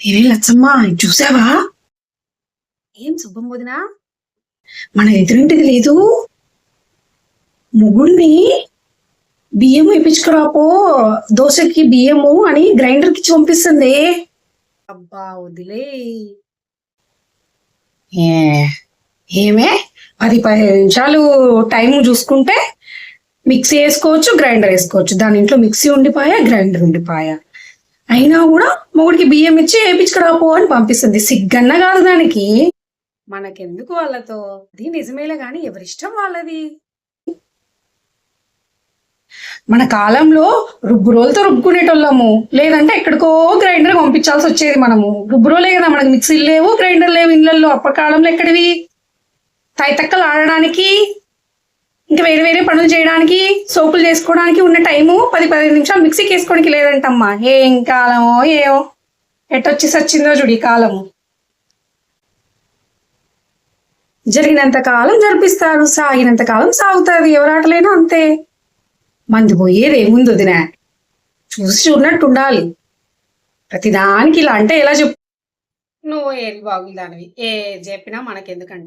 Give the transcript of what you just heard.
ఏమే లచ్చమ్మా చూసావా? ఏం శుభం వదినా, మన ఎదురింటిది లేదు, మొగుడిని బియ్యం వేయించుకురాపో, దోశకి బియ్యము అని గ్రైండర్ కి పంపిస్తుంది. అబ్బా వదిలే. ఏమే 10-15 నిమిషాలు టైం చూసుకుంటే మిక్సీ వేసుకోవచ్చు, గ్రైండర్ వేసుకోవచ్చు. దాని ఇంట్లో మిక్సీ ఉండిపోయా, గ్రైండర్ ఉండిపోయా, అయినా కూడా మొగుడికి బియ్యం ఇచ్చి వేయించుకురాపో అని పంపిస్తుంది. సిగ్గన్న కాదు దానికి. మనకెందుకు వాళ్ళతో? అది నిజమేలే గాని ఎవరిష్టం వాళ్ళది. మన కాలంలో రుబ్బురోలతో రుబ్బుకునేటోళ్ళము, లేదంటే ఎక్కడికో గ్రైండర్ పంపించాల్సి వచ్చేది. మనము రుబ్బురోలే కదా, మనకి మిక్సీలు లేవు, గ్రైండర్ లేవు ఇళ్ళల్లో. అప్పటి కాలంలో ఎక్కడివి? తైతక్కలు ఆడడానికి, ఇంకా వేరే వేరే పనులు చేయడానికి, సోపులు చేసుకోవడానికి ఉన్న టైము 10-15 నిమిషాలు మిక్సీకి వేసుకోవడానికి లేదంటమ్మా. ఏం కాలమో ఏమో, ఎట్టొచ్చి సచ్చిందో చూడు ఈ కాలము. జరిగినంత కాలం జరిపిస్తారు, సాగినంత కాలం సాగుతుంది. ఎవరాటలేనా అంతే. మంది పోయేది ఏముంది వదిన, చూసి చూడనట్టు ఉండాలి. ప్రతిదానికి ఇలా అంటే ఎలా చెప్పు? నువ్వు ఏది బాగుంది దానివి, ఏ చెప్పినా మనకెందుకంట.